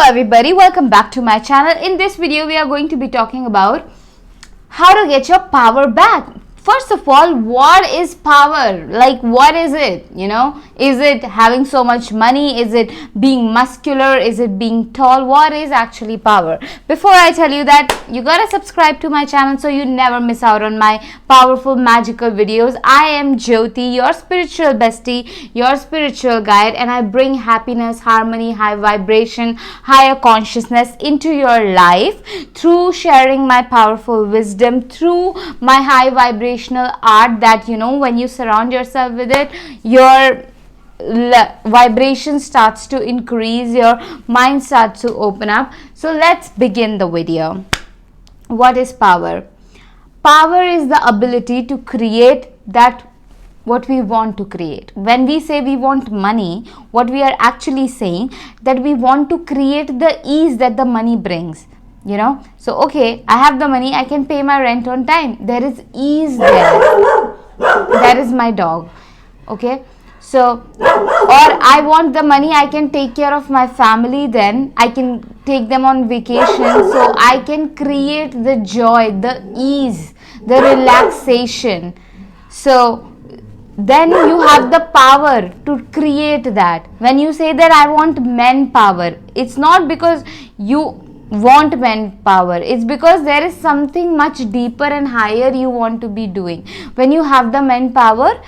everybody, welcome back to my channel. In this video we are going to be talking about how to get your power back. First of all, what is power? Like, what is it? Is it having so much money? Is it being muscular? Is it being tall? What is actually power? Before I tell you that, you gotta subscribe to my channel so you never miss out on my powerful magical videos. I am Jyoti, your spiritual bestie, your spiritual guide, and I bring happiness, harmony, high vibration, higher consciousness into your life through sharing my powerful wisdom, through my high vibrational art that when you surround yourself with it, your vibration starts to increase, your mind starts to open up. So let's begin the video. What is power? Power is the ability to create that what we want to create. When we say we want money, what we are actually saying that we want to create the ease that the money brings. So okay, I have the money, I can pay my rent on time. There is ease there. That is my dog. Okay, so, or I want the money, I can take care of my family, then I can take them on vacation, so I can create the joy, the ease, the relaxation. So then you have the power to create that. When you say that I want manpower, it's not because you want manpower, it's because there is something much deeper and higher you want to be doing. When you have the manpower,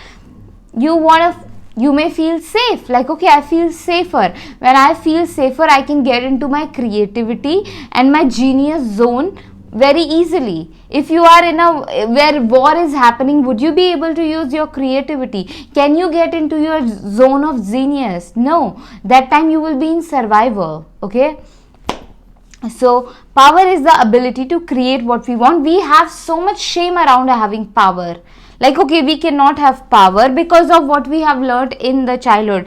you may feel safe, like okay, I feel safer. When I feel safer, I can get into my creativity and my genius zone very easily. If you are in where war is happening, would you be able to use your creativity? Can you get into your zone of genius? No, that time you will be in survival. Okay, so power is the ability to create what we want. We have so much shame around having power. Like okay, we cannot have power because of what we have learned in the childhood.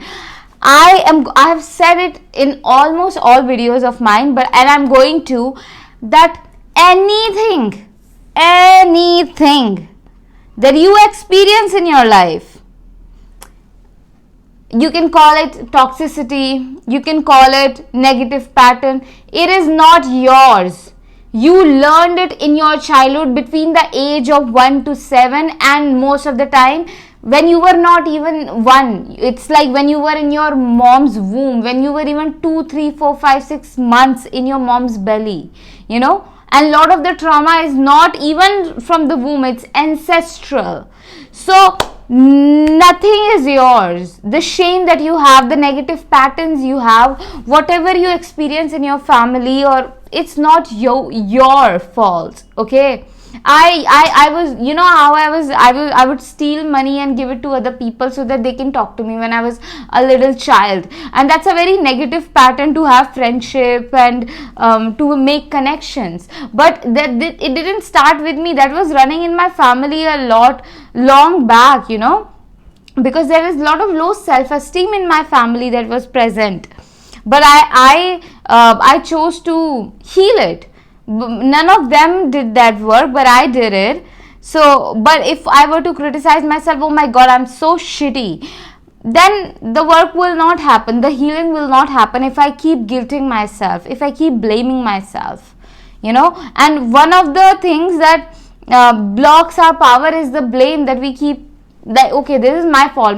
I have said it in almost all videos of mine, and I'm going to, that anything that you experience in your life, you can call it toxicity, you can call it negative pattern, it is not yours. You learned it in your childhood between the age of 1 to 7, and most of the time when you were not even 1, it's like when you were in your mom's womb, when you were even 2, 3, 4, 5, 6 months in your mom's belly, and a lot of the trauma is not even from the womb, it's ancestral. So nothing is yours. The shame that you have, the negative patterns you have, whatever you experience in your family, or it's not your fault. Okay, I was, how I would steal money and give it to other people so that they can talk to me when I was a little child, and that's a very negative pattern to have friendship and to make connections. But it didn't start with me. That was running in my family a lot long back, because there is a lot of low self-esteem in my family that was present. But I chose to heal it. None of them did that work, but I did it. So, but if I were to criticize myself, oh my god, I'm so shitty, then the work will not happen, the healing will not happen if I keep guilting myself, if I keep blaming myself, And one of the things that blocks our power is the blame that we keep, that okay, this is my fault.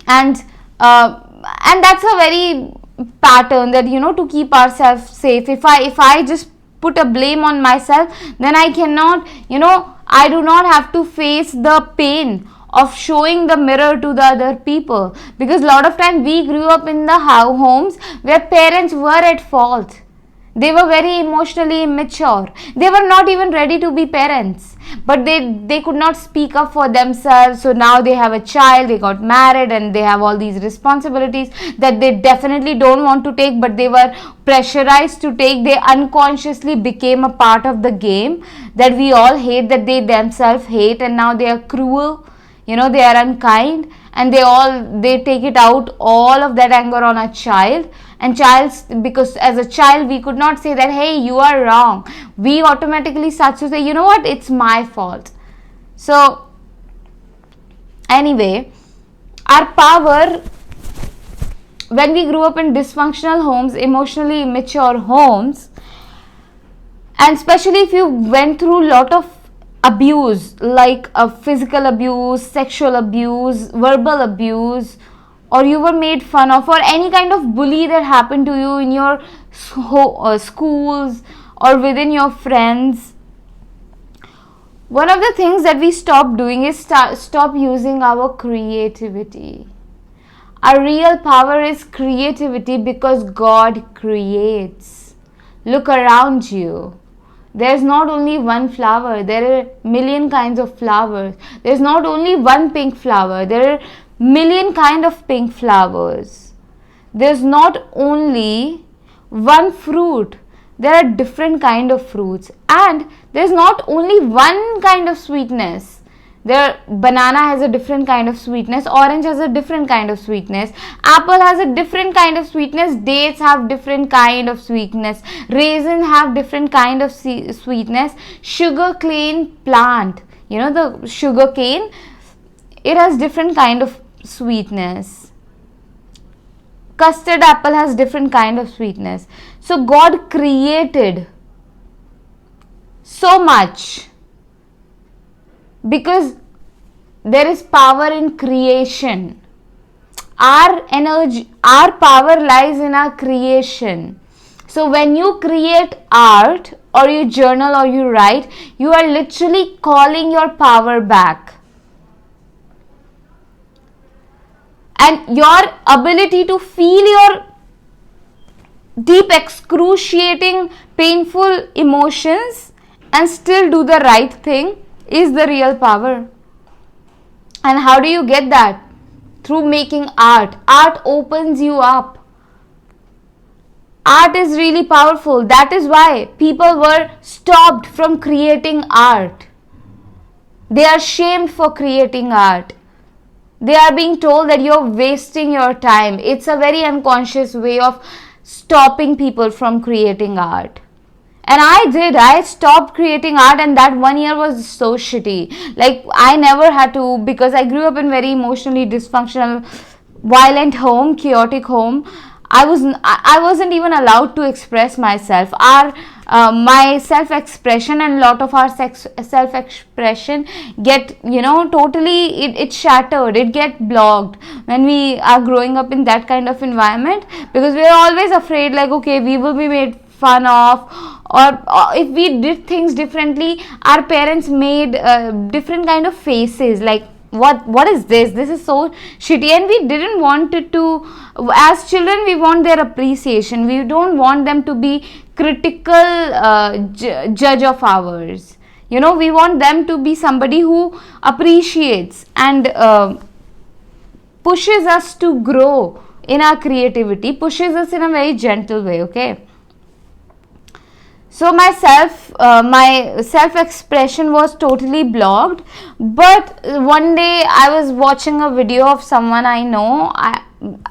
And that's a very pattern that to keep ourselves safe. If I just put a blame on myself, then I cannot, I do not have to face the pain of showing the mirror to the other people, because a lot of time we grew up in the homes where parents were at fault. They were very emotionally immature. They were not even ready to be parents, but they could not speak up for themselves. So now they have a child, they got married, and they have all these responsibilities that they definitely don't want to take, but they were pressurized to take. They unconsciously became a part of the game that we all hate, that they themselves hate, and now they are cruel, they are unkind, and they take it out, all of that anger on a child. And because as a child we could not say that, hey, you are wrong. We automatically start to say, you know what, it's my fault. So anyway, our power when we grew up in dysfunctional homes, emotionally immature homes, and especially if you went through a lot of abuse, like physical abuse, sexual abuse, verbal abuse, or you were made fun of, or any kind of bully that happened to you in your schools or within your friends, one of the things that we stop doing is stop using our creativity. Our real power is creativity, because God creates. Look around you. There's not only one flower, there are million kinds of flowers. There's not only one pink flower, there are million kind of pink flowers. There's not only one fruit, there are different kind of fruits. And there's not only one kind of sweetness. Banana has a different kind of sweetness, orange has a different kind of sweetness, apple has a different kind of sweetness, dates have different kind of sweetness, raisin have different kind of sweetness, sugar cane plant, the sugar cane, it has different kind of sweetness, custard apple has different kind of sweetness. So God created so much, because there is power in creation. Our energy, our power lies in our creation. So when you create art, or you journal, or you write, you are literally calling your power back. And your ability to feel your deep, excruciating, painful emotions and still do the right thing is the real power. And how do you get that? Through making art. Art opens you up. Art is really powerful. That is why people were stopped from creating art. They are shamed for creating art. They are being told that you're wasting your time. It's a very unconscious way of stopping people from creating art. And I stopped creating art, and that 1 year was so shitty. Like, I never had to, because I grew up in very emotionally dysfunctional, violent home, chaotic home. I wasn't even allowed to express myself. My self-expression and lot of our self-expression get, totally, it shattered, it get blocked when we are growing up in that kind of environment, because we are always afraid, like, okay, we will be made fun of, or if we did things differently, our parents made different kind of faces, like, what is this is so shitty, and we didn't want it to. As children, we want their appreciation. We don't want them to be critical judge of ours. We want them to be somebody who appreciates and pushes us to grow in our creativity, pushes us in a very gentle way. Okay, so my self-expression was totally blocked. But one day I was watching a video of someone I know,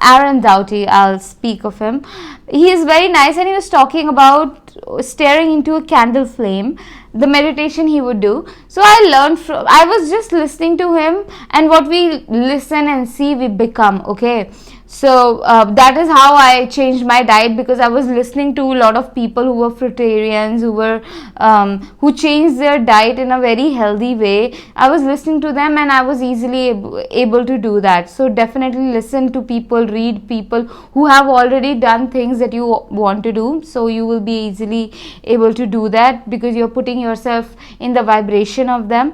Aaron Doughty, I'll speak of him. He is very nice, and he was talking about staring into a candle flame, the meditation he would do. So I was just listening to him, and what we listen and see, we become. Okay, so that is how I changed my diet, because I was listening to a lot of people who were fruitarians, who changed their diet in a very healthy way. I was listening to them, and I was easily able to do that. So definitely listen to people, read people who have already done things that you want to do, so you will be easily able to do that, because you're putting yourself in the vibration of them.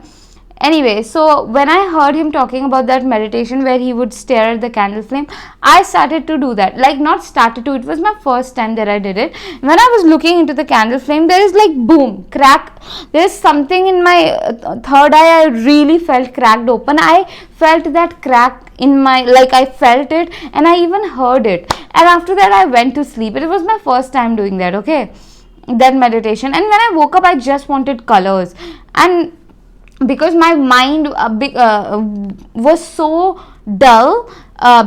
Anyway, so when I heard him talking about that meditation where he would stare at the candle flame, I started to do that. Like, not started to, it was my first time that I did it. When I was looking into the candle flame, there is like boom, crack. There is something in my third eye, I really felt cracked open. I felt that crack in my, like, I felt it, and I even heard it. And after that, I went to sleep. It was my first time doing that, okay, that meditation. And when I woke up, I just wanted colors. And because my mind was so dull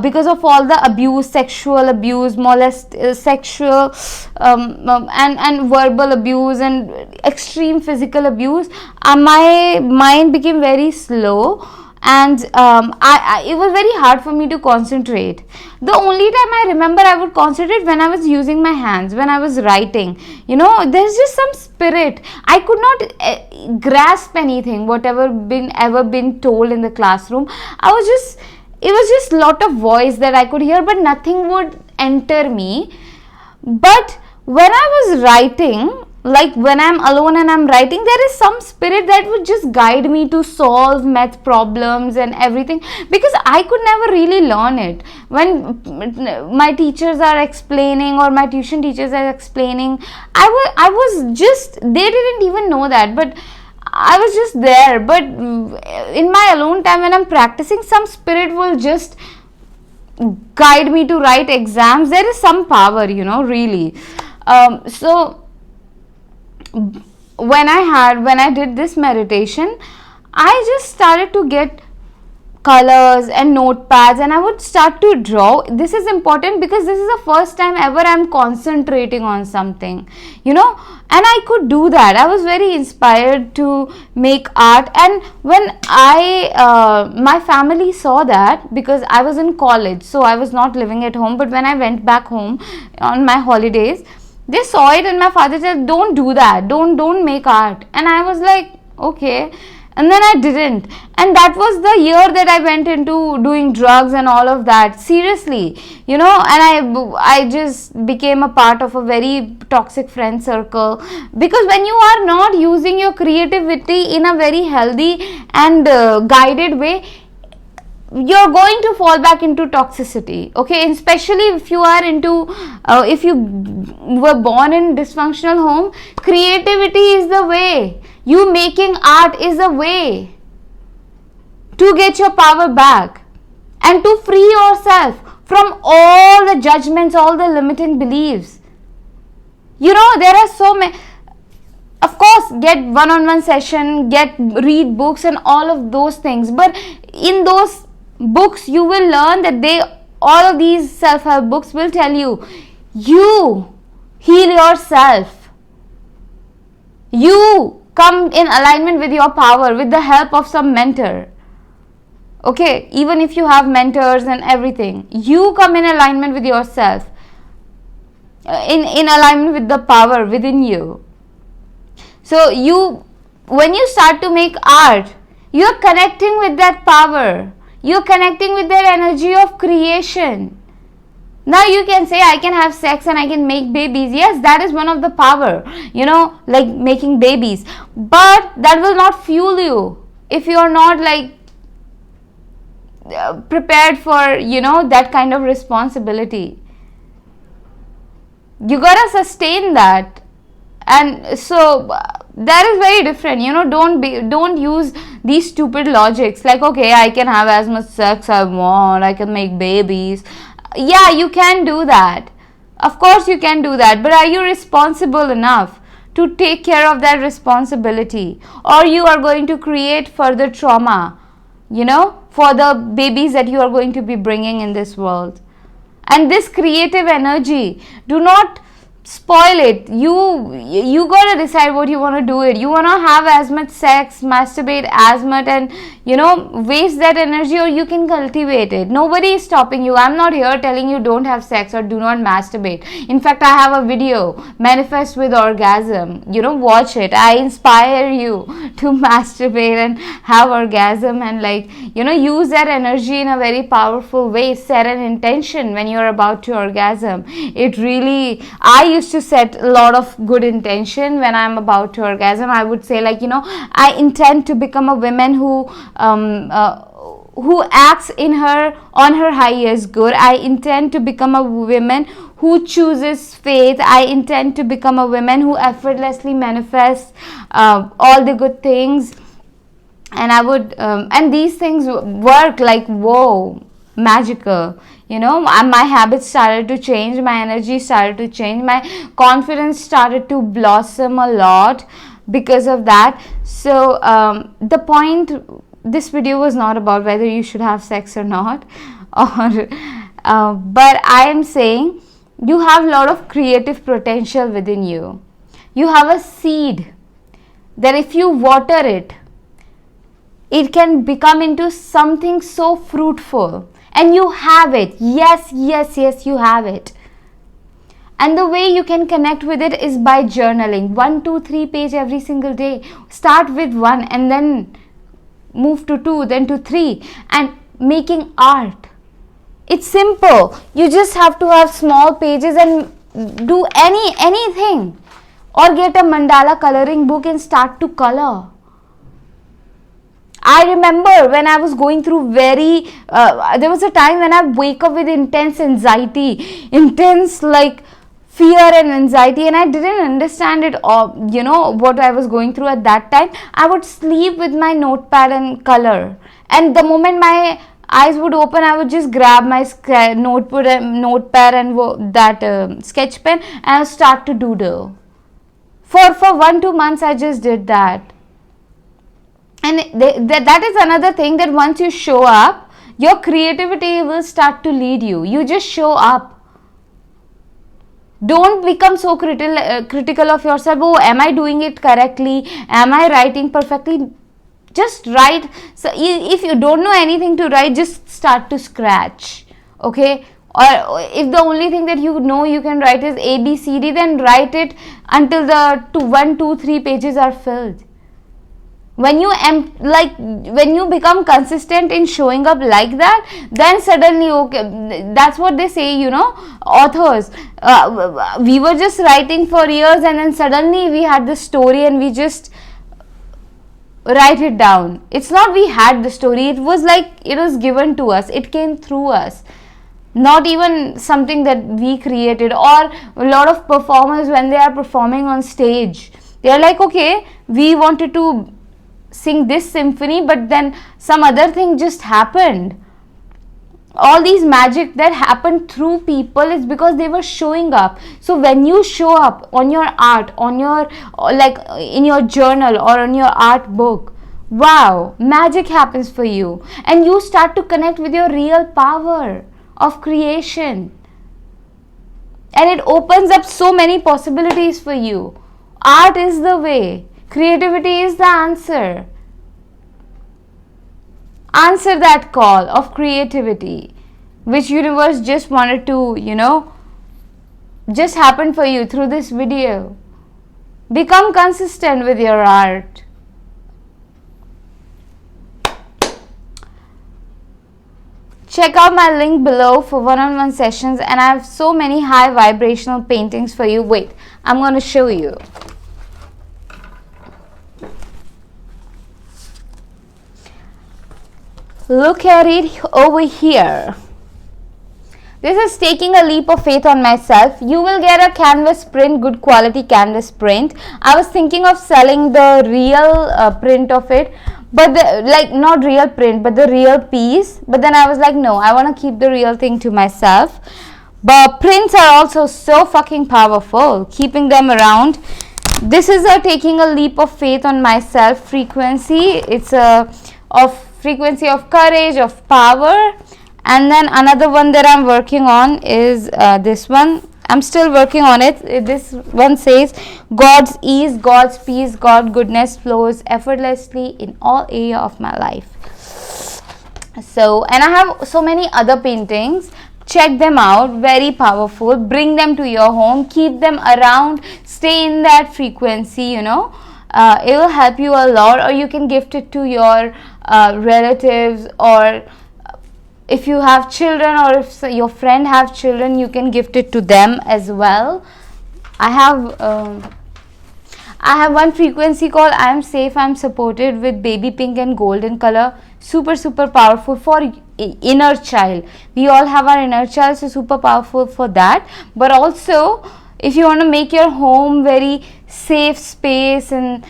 because of all the abuse, sexual abuse, sexual and verbal abuse and extreme physical abuse, my mind became very slow, and it was very hard for me to concentrate. The only time I remember I would concentrate when I was using my hands, when I was writing. There's just some spirit. I could not grasp anything, whatever ever been told in the classroom. It was just lot of voice that I could hear, but nothing would enter me. But when I was writing, like when I'm alone and I'm writing, there is some spirit that would just guide me to solve math problems and everything, because I could never really learn it. When my teachers are explaining, or my tuition teachers are explaining, I was just, they didn't even know that, but I was just there. But in my alone time when I'm practicing, some spirit will just guide me to write exams. There is some power, really. So when I did this meditation, I just started to get colors and notepads, and I would start to draw. This is important because this is the first time ever I'm concentrating on something, and I could do that. I was very inspired to make art. And when my family saw that, because I was in college, so I was not living at home, but when I went back home on my holidays, they saw it, and my father said, don't do that, don't make art. And I was like, okay. And then I didn't, and that was the year that I went into doing drugs and all of that, seriously, and I just became a part of a very toxic friend circle. Because when you are not using your creativity in a very healthy and guided way, you're going to fall back into toxicity, okay? And especially if you are if you were born in dysfunctional home, creativity is the way. You making art is a way to get your power back and to free yourself from all the judgments, all the limiting beliefs. There are so many. Of course, get one-on-one session, read books and all of those things. But in those books, you will learn that all of these self-help books will tell you heal yourself. You come in alignment with your power with the help of some mentor. Okay, even if you have mentors and everything, you come in alignment with yourself, in alignment with the power within you. So when you start to make art, you're connecting with that power. You're connecting with that energy of creation. Now you can say, I can have sex and I can make babies. Yes, that is one of the power, like making babies. But that will not fuel you if you are not prepared for, that kind of responsibility. You gotta sustain that. And so that is very different. Don't use these stupid logics like, okay, I can have as much sex I want, I can make babies. Yeah, you can do that. Of course you can do that. But are you responsible enough to take care of that responsibility? Or you are going to create further trauma, for the babies that you are going to be bringing in this world. And this creative energy, do not spoil it. You gotta decide what you want to do it. You want to have as much sex, masturbate as much, and waste that energy, or you can cultivate it. Nobody is stopping you. I'm not here telling you don't have sex or do not masturbate. In fact, I have a video, Manifest with Orgasm. Watch it. I inspire you to masturbate and have orgasm, and use that energy in a very powerful way. Set an intention when you're about to orgasm. It really, I used to set a lot of good intention when I'm about to orgasm. I would say I intend to become a woman who acts on her highest good. I intend to become a woman who chooses faith. I intend to become a woman who effortlessly manifests all the good things. And I would and these things work like, whoa, magical. My habits started to change, my energy started to change, my confidence started to blossom a lot because of that. So the point, this video was not about whether you should have sex or not, or but I am saying you have a lot of creative potential within you. You have a seed that if you water it, it can become into something so fruitful. And you have it. Yes, yes, yes, you have it. And the way you can connect with it is by journaling. 1, 2, 3 page every single day. Start with 1 and then move to 2, then to 3. And making art. It's simple. You just have to have small pages and do anything. Or get a mandala coloring book and start to color. I remember when I was going through there was a time when I wake up with intense anxiety, intense like fear and anxiety, and I didn't understand it all, what I was going through at that time. I would sleep with my notepad and color, and the moment my eyes would open, I would just grab my notepad and that sketch pen, and I'll start to doodle. For 1-2 months, I just did that. And that is another thing, that once you show up, your creativity will start to lead you. You just show up. Don't become so critical of yourself. Oh, am I doing it correctly? Am I writing perfectly? Just write. So if you don't know anything to write, just start to scratch. Okay? Or if the only thing that you know you can write is A, B, C, D, then write it until the 1, 2, 3 pages are filled. When you become consistent in showing up like that, then suddenly, okay, that's what they say, authors. We were just writing for years, and then suddenly we had the story and we just write it down. It's not we had the story, it was like it was given to us, it came through us. Not even something that we created. Or a lot of performers, when they are performing on stage, they are like, okay, we wanted to sing this symphony, but then some other thing just happened. All these magic that happened through people is because they were showing up. So when you show up on your art, on your in your journal or on your art book, wow, magic happens for you, and you start to connect with your real power of creation, and it opens up so many possibilities for you. Art is the way. Creativity is the answer. Answer that call of creativity, which universe just wanted to, just happen for you through this video. Become consistent with your art. Check out my link below for one-on-one sessions, and I have so many high vibrational paintings for you. Wait, I'm going to show you. Look at it over here. This is taking a leap of faith on myself. You will get a canvas print, good quality canvas print. I was thinking of selling the real print of it, but not real print, but the real piece. But then I was like, no, I want to keep the real thing to myself. But prints are also so fucking powerful. Keeping them around. This is a taking a leap of faith on myself frequency. It's frequency of courage, of power. And then another one that I'm working on is this one. I'm still working on it. This one says, God's ease, God's peace, God's goodness flows effortlessly in all area of my life. So, and I have so many other paintings. Check them out. Very powerful. Bring them to your home. Keep them around. Stay in that frequency, it will help you a lot. Or you can gift it to your relatives, or if you have children, or if your friend have children, you can gift it to them as well. I have one frequency called I am safe, I am supported, with baby pink and golden color. Super powerful for inner child. We all have our inner child, so super powerful for that. But also, if you want to make your home very safe space and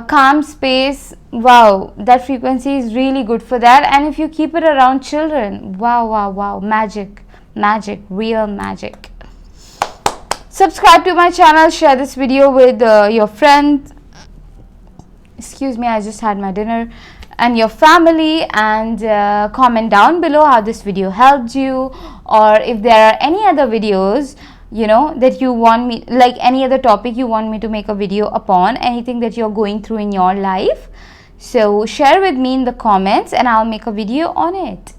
calm space, wow, that frequency is really good for that. And if you keep it around children, wow, magic, real magic. Subscribe to my channel, share this video with your friends. Excuse me, I just had my dinner. And your family, and comment down below how this video helped you, or if there are any other videos that you want me, like any other topic you want me to make a video upon, anything that you're going through in your life. So share with me in the comments and I'll make a video on it.